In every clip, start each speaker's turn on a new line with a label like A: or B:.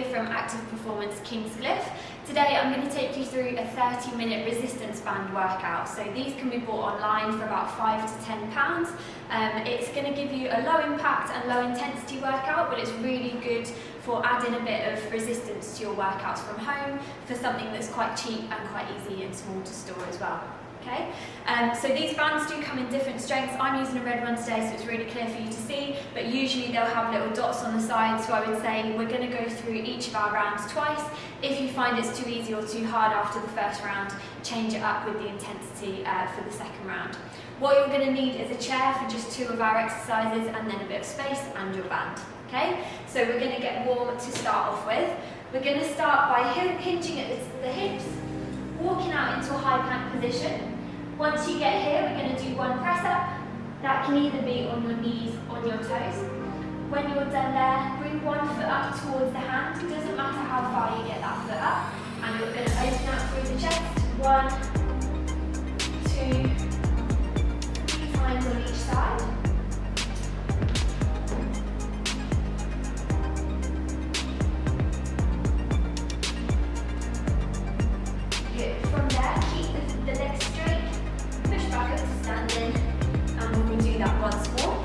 A: here from Active Performance Kings Cliffe. Today I'm going to take you through a 30-minute resistance band workout. So these can be bought online for about £5 to £10. It's going to give you a low impact and low intensity workout, but it's really good for adding a bit of resistance to your workouts from home for something that's quite cheap and quite easy and small to store as well. Okay, so these bands do come in different strengths. I'm using a red one today, so it's really clear for you to see, but usually they'll have little dots on the side, so I would say we're going to go through each of our rounds twice. If you find it's too easy or too hard after the first round, change it up with the intensity for the second round. What you're going to need is a chair for just 2 of our exercises, and then a bit of space and your band. Okay, so we're going to get warm to start off with. We're going to start by hinging at the hips, walking out into a high plank position. Once you get here, we're going to do 1 press up. That can either be on your knees or on your toes. When you're done there, bring 1 foot up towards the hand. It doesn't matter how far you get that foot up. And you're going to open out through the chest. 1, 2, 3 times on each side. Good. From there, keep the legs straight. Push back up to standing, and we'll do that once more.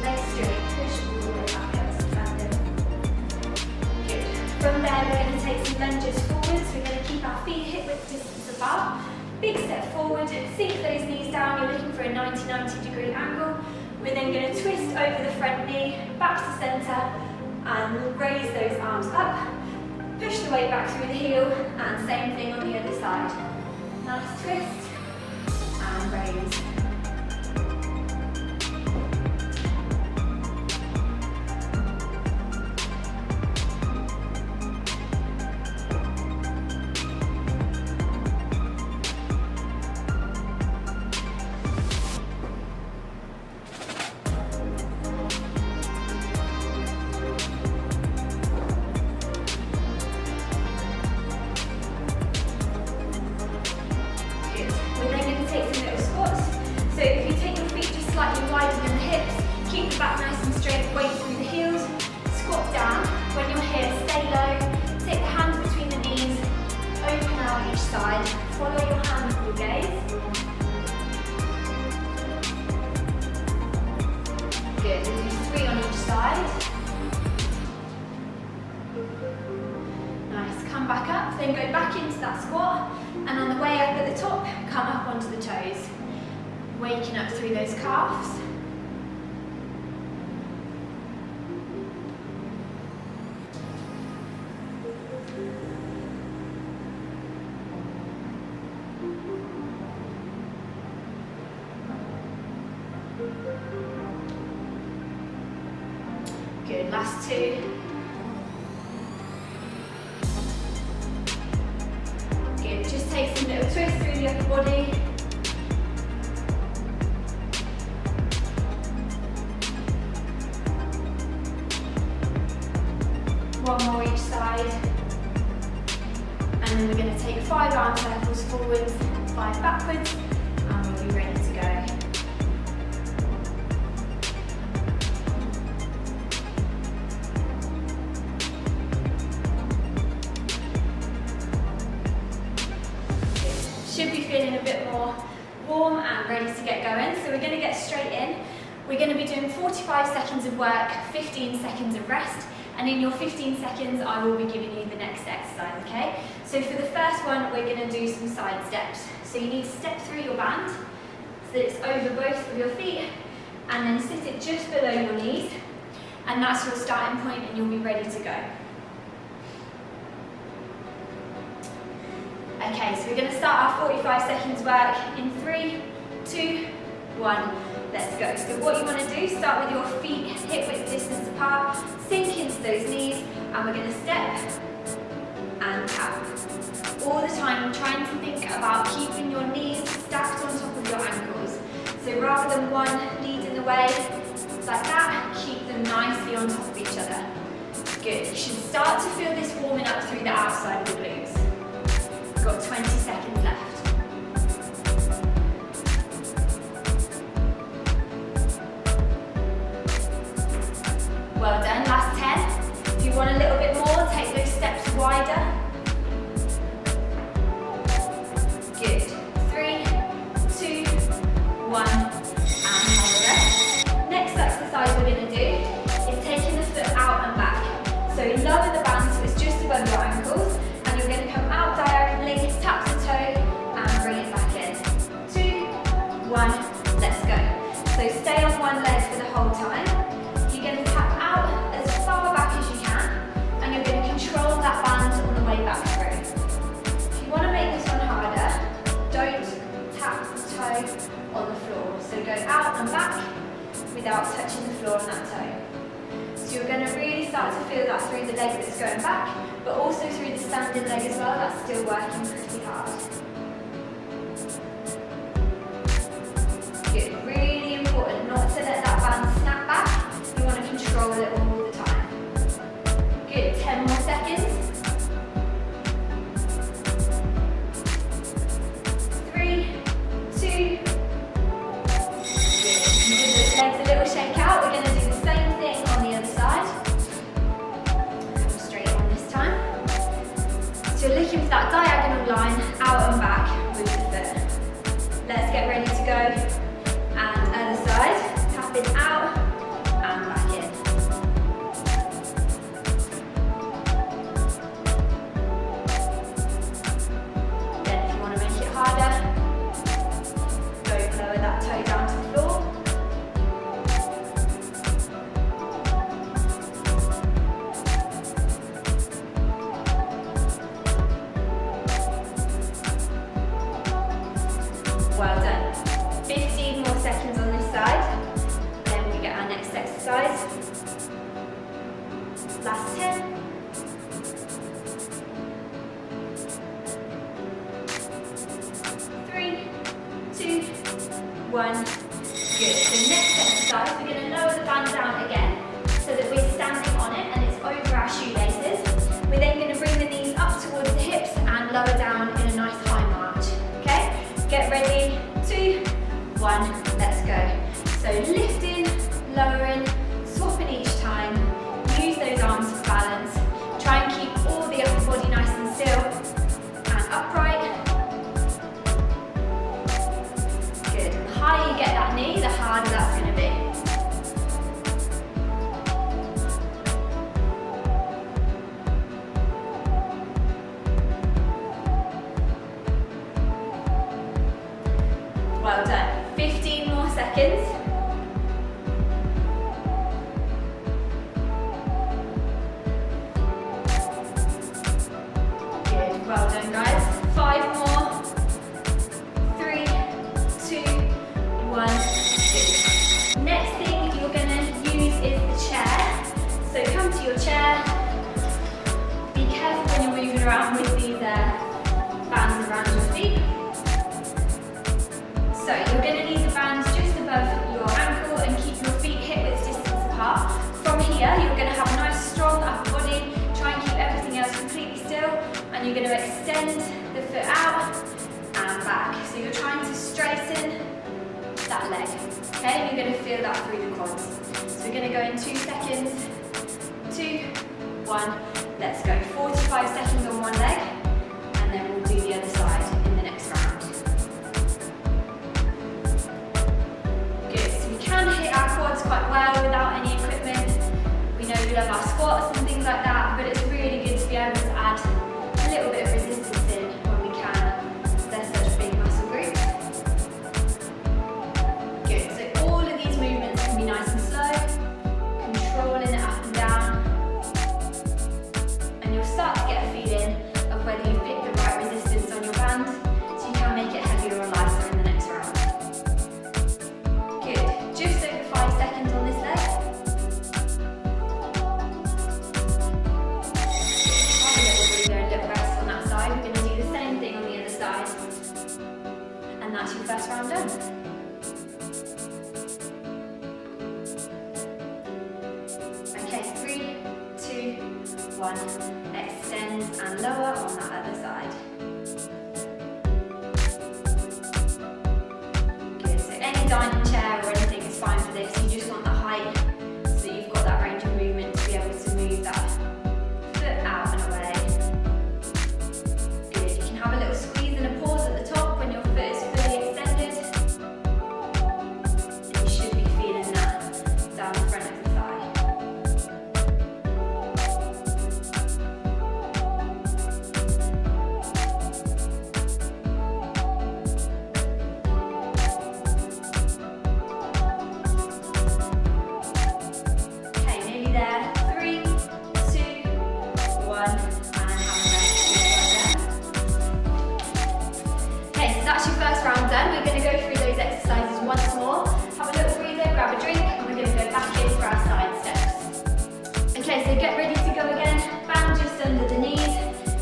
A: Legs straight, push all the way back up to standing. Good. From there, we're going to take some lunges forwards. We're going to keep our feet hip width distance apart. Big step forward, sink those knees down. You're looking for a 90 degree angle. We're then going to twist over the front knee, back to centre, and raise those arms up. Push the weight back through the heel, and same thing on the other side. Nice twist, and raise. So if you take your feet just slightly wider than the hips, keep the back nice and straight, weight through the heels, squat down. When you're here, stay low, take the hands between the knees, open out each side, follow your hand with your gaze. Good, we'll do 3 on each side. Nice, come back up, then go back into that squat, and on the way up at the top, come up onto the toes. Waking up through those calves. Good, last 2. Good, just take some little twists through the upper body. One more each side, and then we're going to take 5 arm circles forwards, 5 backwards, and we'll be ready to go. Should be feeling a bit more warm and ready to get going, so we're going to get straight in. We're going to be doing 45 seconds of work, 15 seconds of rest. And in your 15 seconds, I will be giving you the next exercise, okay? So for the first one, we're going to do some side steps. So you need to step through your band, so that it's over both of your feet, and then sit it just below your knees. And that's your starting point, and you'll be ready to go. Okay, so we're going to start our 45 seconds work in 3, 2, 1. Let's go. So what you want to do, start with your feet hip width distance apart, sink into those knees, and we're going to step and tap. All the time trying to think about keeping your knees stacked on top of your ankles. So rather than one leading the way, like that. Keep them nicely on top of each other. Good. You should start to feel this warming up through the outside of the glutes. You've got 20 seconds left. Well done, last 10. If you want a little bit more, take those steps wider. Good. 3, 2, 1, and have a rest. Next exercise we're going to do is taking the foot out and back. So lower the band so it's just above your ankles, and you're going to come out diagonally, tap the toe, and bring it back in. 2, 1, let's go. So stay on one leg for the whole time. You're going to tap out as far back as you can, and you're going to control that band on the way back through. If you want to make this one harder, don't tap the toe on the floor. So go out and back without touching the floor on that toe. So you're going to really start to feel that through the leg that's going back, but also through the standing leg as well. That's still working pretty hard. Good. Really important not to let that band snap back. You want to control it all the time. Good. 10 more seconds. 3, 2. Good. You give those legs a little shake out. We're going to do the same thing on the other side. Come straight on this time. So you're looking for that diagonal line out and back with the foot. Let's get ready to go. And other side. Tapping out and back in. Then if you want to make it harder, go lower that toe down to the floor. Well done. 15 more seconds on this side. Then we get our next exercise. Last 10. 3, 2, 1. Good. So next exercise, we're going to lower the band down again so that we're standing on it and it's over our shoelaces. We're then going to bring the knees up towards the hips and lower down in a nice high march. Okay? Get ready. 2, 1, let's go. So lifting, lowering, swapping each time. Use those arms for balance. Try and keep all the upper body nice and still and upright. Good. The higher you get that knee, the harder that's going to be. Well done. 15 more seconds. Good. Well done, guys. 5 more. 3, 2, 1. Good. Next thing you're going to use is the chair. So come to your chair. Be careful when you're moving around with these bands around your feet. So you're going to need the bands just above your ankle and keep your feet hip width distance apart. From here, you're going to have a nice strong upper body. Try and keep everything else completely still. And you're going to extend the foot out and back. So you're trying to straighten that leg. Okay, and you're going to feel that through the quads. So we're going to go in 2 seconds. 2, 1, let's go. 45 seconds on one leg. And then we'll do the other side in the next round. Quite well without any equipment. We know we love our squats and things like that, but it's really good to be able to add a little bit of resistance in when we can. They're such big muscle groups. Good. So all of these movements can be nice and slow, controlling it up and down, and you'll start to get a feeling of whether you've picked the right resistance on your band, so you can make it heavier or lighter in the next round. Good. Just over 5 seconds on this leg. Have a little breather and little rest on that side. We're going to do the same thing on the other side. And that's your first round done. 1, extend and lower on that other side. Good, so any dining chair or anything is fine for this, you just want the height so you've got that range of movement to be able to move that foot out and away. Good, you can have a little squeeze and a pause at the top when your foot is fully extended. And you should be feeling that down the front of the thigh. Okay, nearly there. 3, 2, 1, and have a nice deep breath. Okay, so that's your first round done. We're going to go through those exercises once more. Have a little breather, grab a drink, and we're going to go back in for our side steps. Okay, so get ready to go again. Band just under the knees.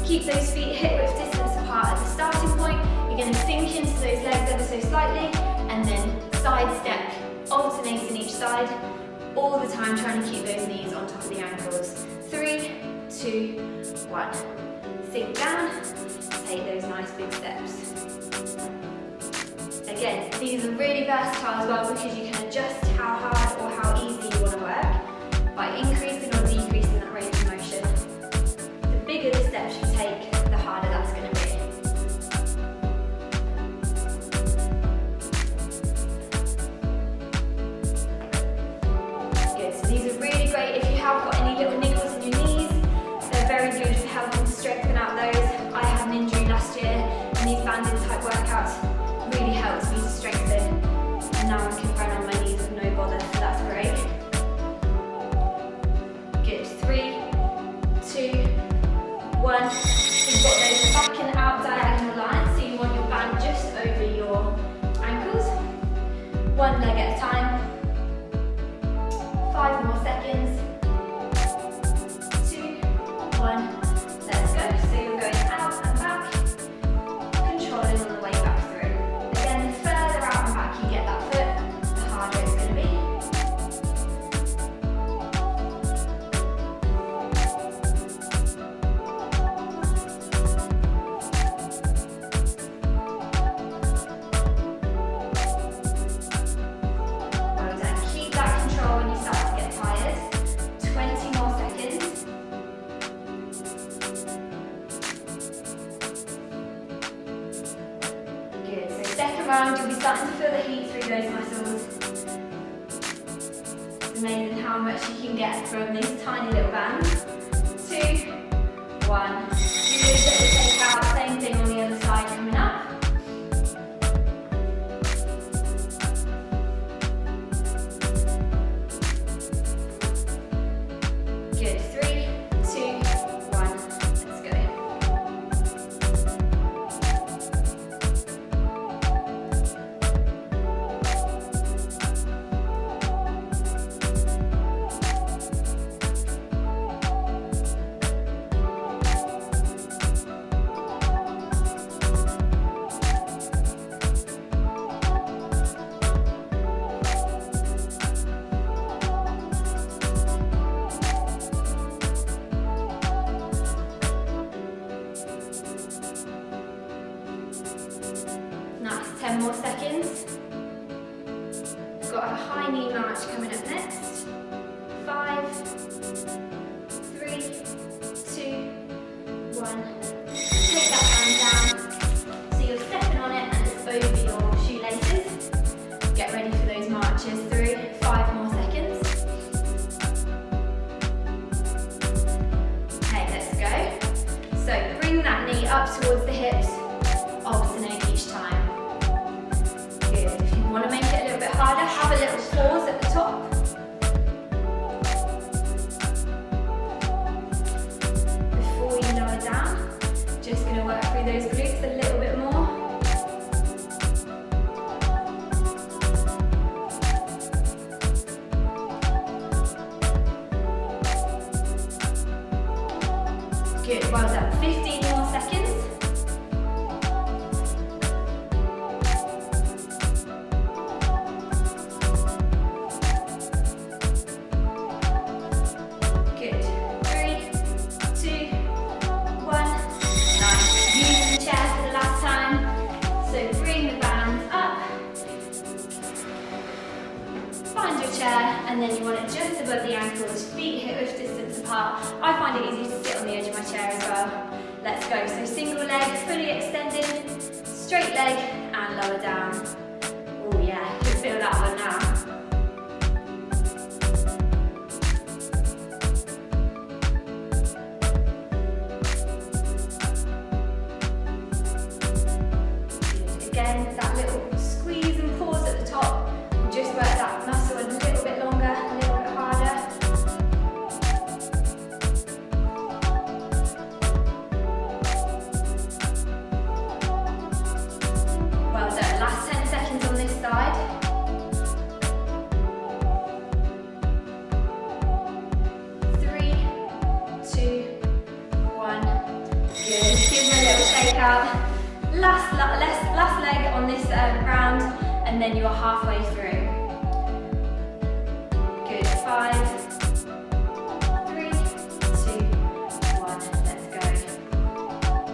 A: Keep those feet hip width distance apart at the starting point. You're going to sink into those legs ever so slightly, and then side step, alternating each side, all the time trying to keep those knees on top of the ankles. 3, 2, 1. Sink down, take those nice big steps. Again, these are really versatile as well because you can adjust how hard or how easy you want to work by increasing or decreasing that range of motion. The bigger the steps you take, the harder that's going to be. Good, so these are really great if you have got any little niggles in your knees. They're very good for helping to strengthen out those. I had an injury last year and these banding type workouts really helped me to strengthen, and now I can run on my knees with no bother, so that's great. Good, 3, 2, 1. You've got those back and out diagonal lines, so you want your band just over your ankles. 1 leg at a time. 5 more seconds. 2, 1, let's go. So you're going out and back, controlling on the way back through. Again, the further out and back you get that foot, the harder it's going to be. Well done. Keep that control when you start to get tired. 20 more seconds. Good. So second round, you'll be starting to feel the heat through those muscles. It's amazing how much you can get from these tiny little bands. 2, 1. Do a little take out, same thing on the other side coming up. Good. 3, 2, 1. Let's go. Nice, 10 more seconds. Got a high knee march coming up next. 5, 3, 2, 1. Take that hand down. So you're stepping on it and it's over your shoelaces. Get ready for those marches through. 5 more seconds. Okay, let's go. So bring that knee up towards the hips. Alternate each time. Good. If you want to make it a little bit harder, have a little pause at the top. Before you lower down, just going to work through those glutes a little bit more. chair, and then you want it just above the ankles, feet hip width distance apart. I find it easy to sit on the edge of my chair as well. Let's go. So single leg, fully extended, straight leg, and lower down. Oh yeah, you can feel that one now. Again, that little squeeze and pause at the top will just work that muscle a little bit longer, a little bit harder. Well done. Last 10 seconds on this side. 3, 2, 1. Good. Give them a little shake out. Last leg on this round, and then you're halfway through. Good. 5, 3, 2, 1. Let's go.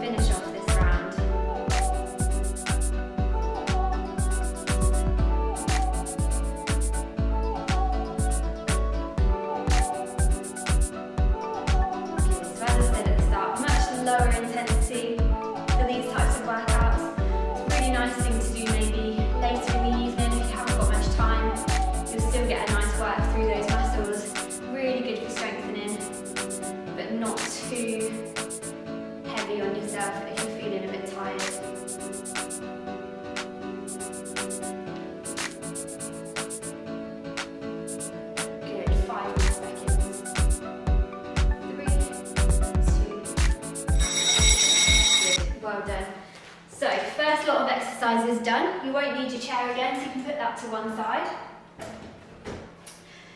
A: Finish off this round. Okay, so as I said at the start, much lower intensity for these types of workouts. Nice thing to do maybe later in the evening if you haven't got much time. You'll still get a nice work through those muscles. Really good for strengthening, but not too heavy on yourself if you're feeling a bit tired. Good, 5 more seconds. 3, 2, good, well done. So, first lot of exercises done. You won't need your chair again, so you can put that to one side.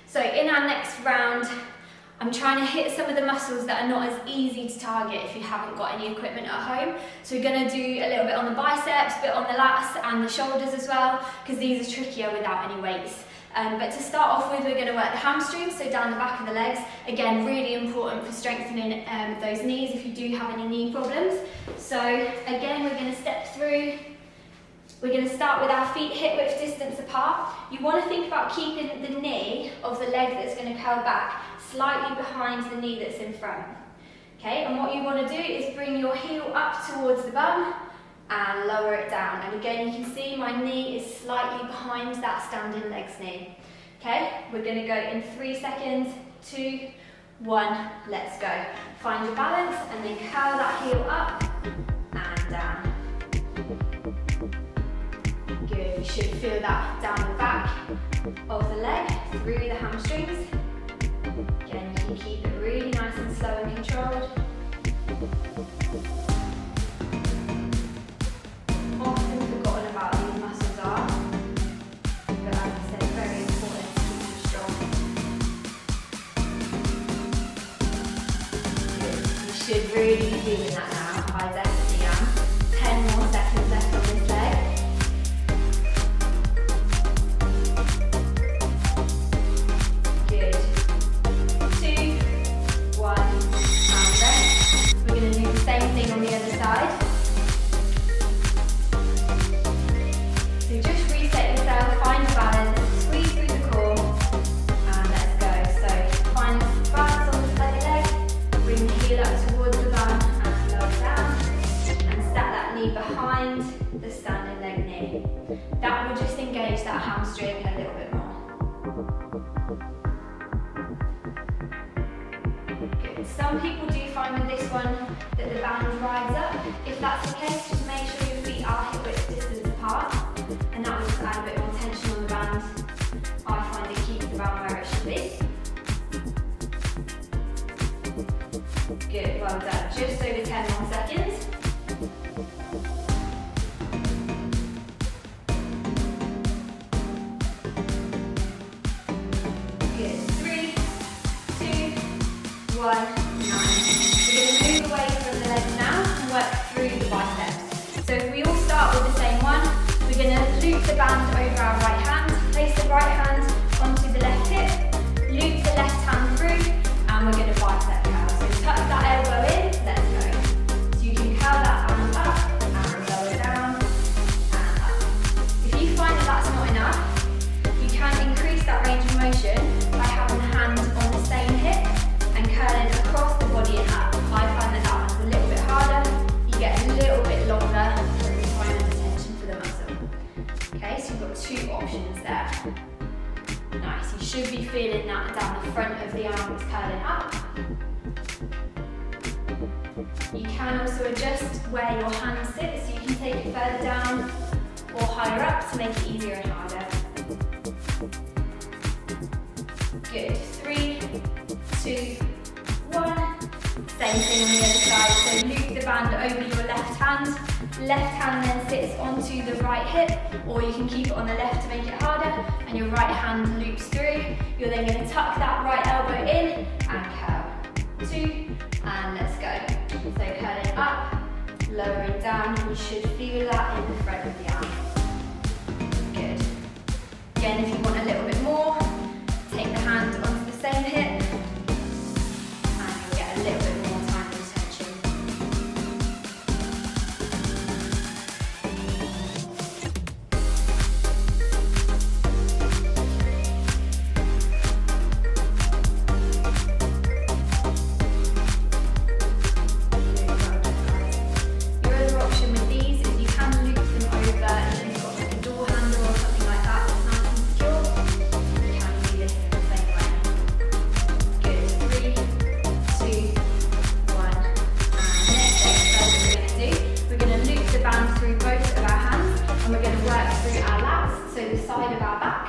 A: So in our next round, I'm trying to hit some of the muscles that are not as easy to target if you haven't got any equipment at home. So we're going to do a little bit on the biceps, a bit on the lats and the shoulders as well, because these are trickier without any weights. But to start off with, we're going to work the hamstrings, so down the back of the legs. Again, really important for strengthening those knees if you do have any knee problems. So again, we're going to step through. We're going to start with our feet hip width distance apart. You want to think about keeping the knee of the leg that's going to curl back slightly behind the knee that's in front. Okay, and what you want to do is bring your heel up towards the bum and lower it down. And again, you can see my knee is slightly behind that standing legs knee. Okay, we're going to go in 3 seconds, 2, 1, let's go. Find your balance and then curl that heel up and down. Good, you should feel that down the back of the leg, through the hamstrings. Again, you can keep it really nice and slow and controlled. Often forgotten about these muscles are, but like I said, very important to keep them strong. Good. You should really be feeling that now. I definitely am. 10 more seconds left on this leg. Good. 2, 1, and rest. We're going to do the same thing on the other side. So just reset yourself, find your balance, squeeze through the core, and let's go. So find balance on the side leg, bring the heel up towards the bum and lower down, and stack that knee behind the standing leg knee. That will just engage that hamstring a little bit more. Good. Some people do find with this one that the band rides up. If that's the case, just make sure your feet are hip width distance apart. And that will just add a bit more tension on the band. I find it keeps the band where it should be. Good, well done. Just over 10 more seconds. Good, 3, 2, 1, 9. We're going to move away from the legs now and work through the biceps. So if we all start with the same one, we're going to loop the band over our right hand, place the right hand onto the left hip, loop the left hand through, and we're going to bicep curl. So tuck that elbow in, let's go. So you can curl that hand up, and lower down, and up. If you find that that's not enough, you can increase that range of motion regressions there. Nice, you should be feeling that down the front of the arms curling up. You can also adjust where your hands sit, so you can take it further down or higher up to make it easier and harder. Good, 3, 2, 1. Same thing on the other side, so loop the band over your left hand. Left hand then sits onto the right hip, or you can keep it on the left to make it harder, and your right hand loops through. You're then going to tuck that right elbow in and curl. 2, and let's go. So curling up, lowering down, and you should feel that in the front of the arm. Good. Again, if you want a little bit more, take the hand onto the same hip, and you'll get a little bit more time retention. Your other option with these is you can loop them over, and if you've got like a door handle or something like that that's nice and secure, you can do this in the same way. Good, 3, 2, 1, and next exercise we're going to loop the band through both of our hands, and we're going to work through our lats, so the side of our back.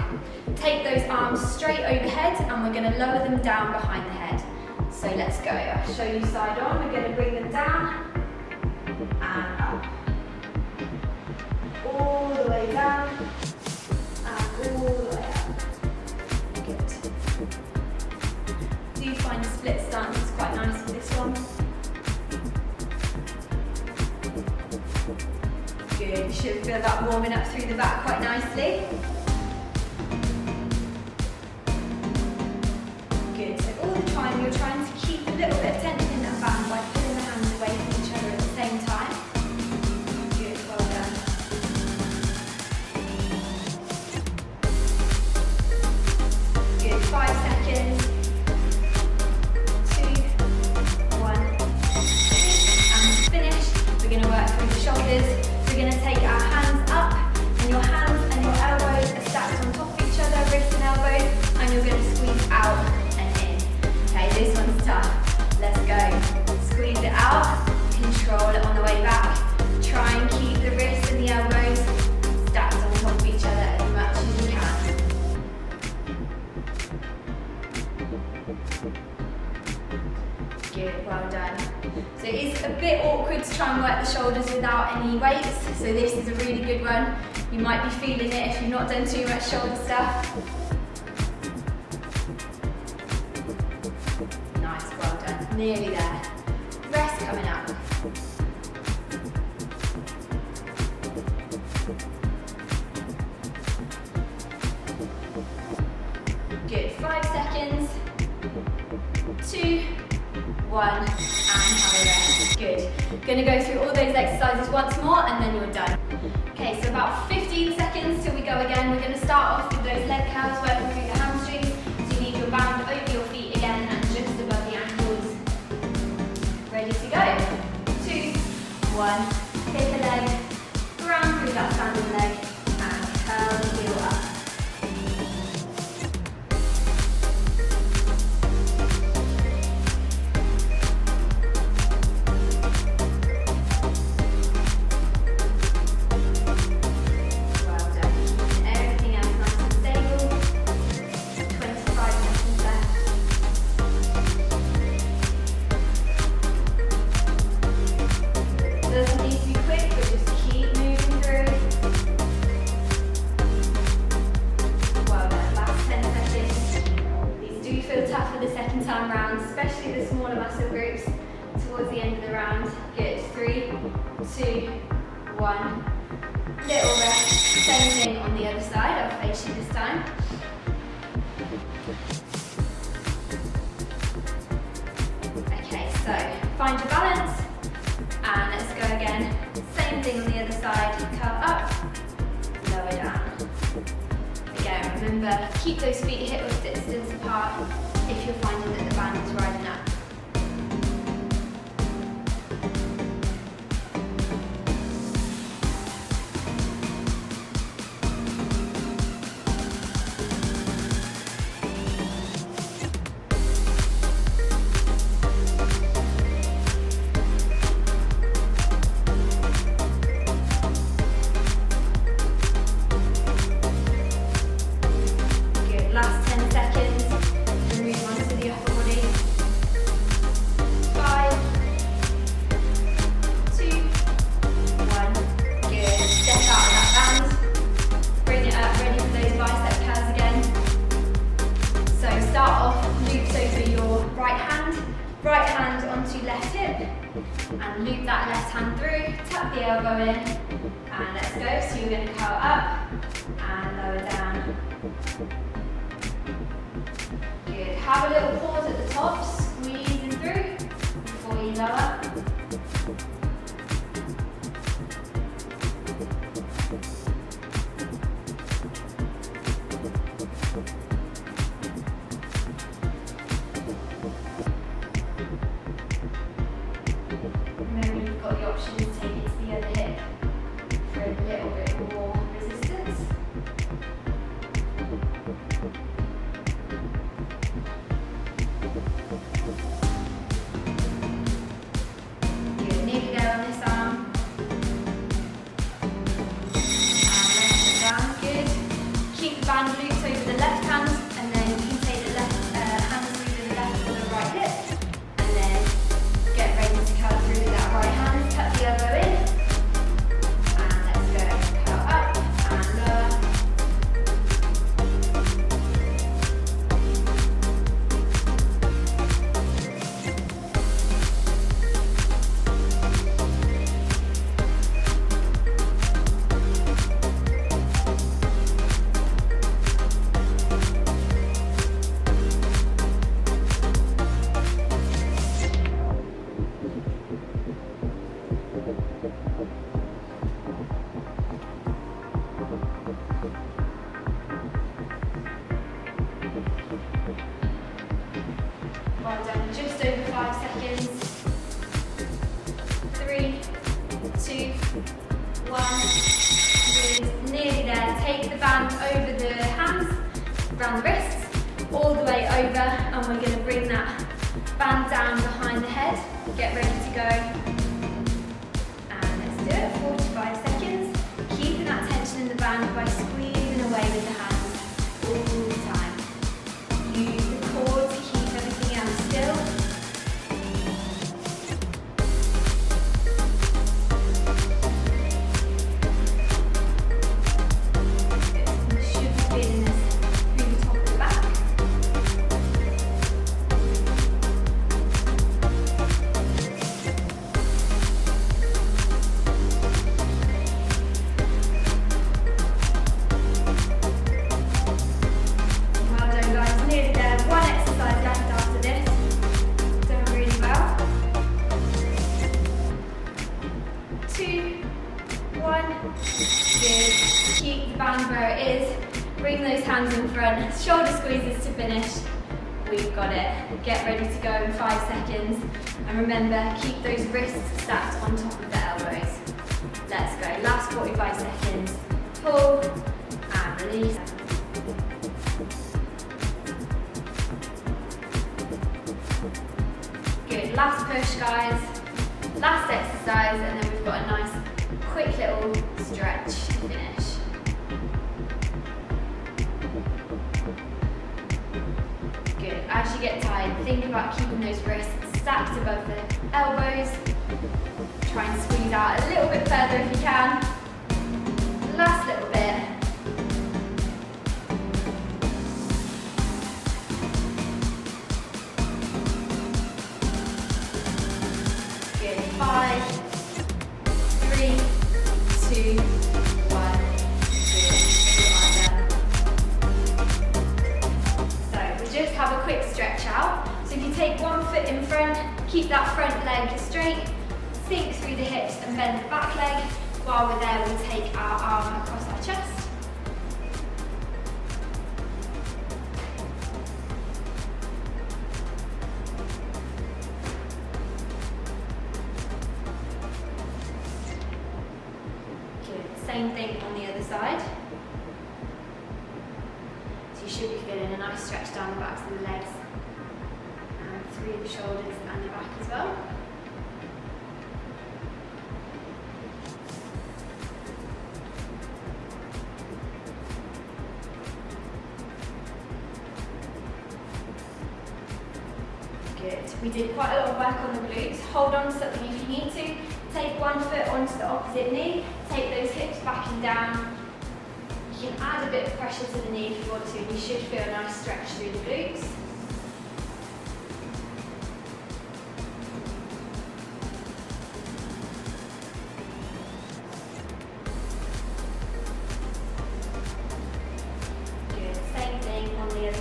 A: Take those arms straight overhead, and we're going to lower them down behind the head. So let's go. I'll show you side on. We're going to bring them down and up. All the way down and all the way up. Good. Do you find the split stance is quite nice for this one? Good. You should feel that warming up through the back quite nicely. Good. So all the time you're trying to keep a little bit of tension in that band by pulling the hands away from each other at the same time. Good, well done. Good, 5 seconds. 2, 1. And finish. We're going to work through the shoulders. We're going to take our hands up, and your hands and your elbows are stacked on top of each other, wrists and elbows, and you're going to squeeze out and in. Okay, this one's tough. Let's go. Squeeze it out, control it on the way back. Try and keep the wrists and the elbows stacked on top of each other as much as you can. Good, well done. So it's a bit awkward to try and work the shoulders without any weights, so this is a really good one. You might be feeling it if you've not done too much shoulder stuff. Nice, well done. Nearly there. Rest coming up. Good, 5 seconds. 2, 1, and have a rest. Good. Going to go through all those exercises once more, and then you're done. Okay, so about 15 seconds till we go again. We're going to start off with those leg curls, working through the hamstrings. So you need your band over your feet again and just above the ankles. Ready to go. 2, 1. Pick a leg, ground through that standing leg, and curl the heel up. Towards the end of the round. Good. 3, 2, 1. Little rest. Same thing on the other side. I'll face you this time. Okay, so find your balance, and let's go again. Same thing on the other side. Curl up, lower down. Again, remember, keep those feet hip width distance apart if you're finding that the band is riding up. and loop that left hand through, tuck the elbow in, and let's go. So you're going to curl up and lower down. Good. Have a little pause at the top, squeezing through before you lower. Remember, you've got the option to take it to the other hip for a little bit more resistance. Good, nearly there on this arm. And let it down, good. Keep the band loose over the left hand, and then you can take the left hand through the left or the right hip, and then get ready to curl through that right hand, tuck the elbow in, and let's go. Curl up and lower. Well done, just over 5 seconds. 3, 2, 1. Good, nearly there. Take the band over the hands, around the wrists, all the way over, and we're going to bring that band down behind the head. Get ready to go. And let's do it, 4 to 5 seconds. Keeping that tension in the band by squeezing away with the hands all the time. Use the core to keep everything else still. Good. You should be feeling this through the top of the back. Well done, guys. Nearly there. One exercise left after this. Done really well. 2, 1. Good. Keep the band where it is. Bring those hands in front. Shoulder squeezes to finish. We've got it. Get ready to go in 5 seconds. And remember, keep those wrists stacked on top of the elbows. Let's go. Last 45 seconds. Pull and release. Good, last push, guys. Last exercise, and then we've got a nice quick little stretch to finish. Good, as you get tired, think about keeping those wrists stacked above the elbows. Try and squeeze out a little bit further if you can. Last little bit. Good. 5, 3, 2, 1. Good. So we just have a quick stretch out. So if you take one foot in front, keep that front leg straight, sink through the hips and bend the back leg. While we're there, we'll take our arm across our chest. Good. Same thing on the other side. So you should be feeling a nice stretch down the backs of the legs and through the shoulders and the back as well. Good. We did quite a lot of work on the glutes. Hold on to something if you need to. Take one foot onto the opposite knee. Take those hips back and down. You can add a bit of pressure to the knee if you want to, and you should feel a nice stretch through the glutes.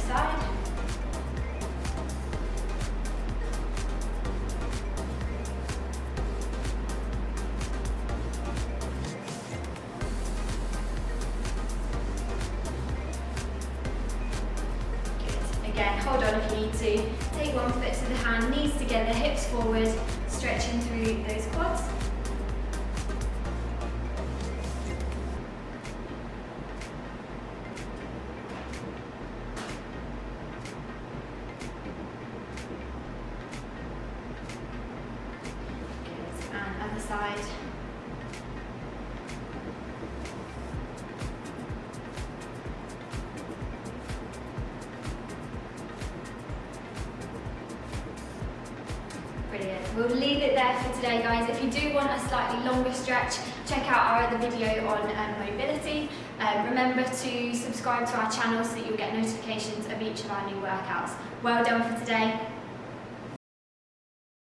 A: side. Good. Again, hold on if you need to. Take one foot to the hand, knees together, hips forward, stretching through those quads. Other side. Brilliant. We'll leave it there for today, guys. If you do want a slightly longer stretch, check out our other video on mobility. Remember to subscribe to our channel so that you'll get notifications of each of our new workouts. Well done for today.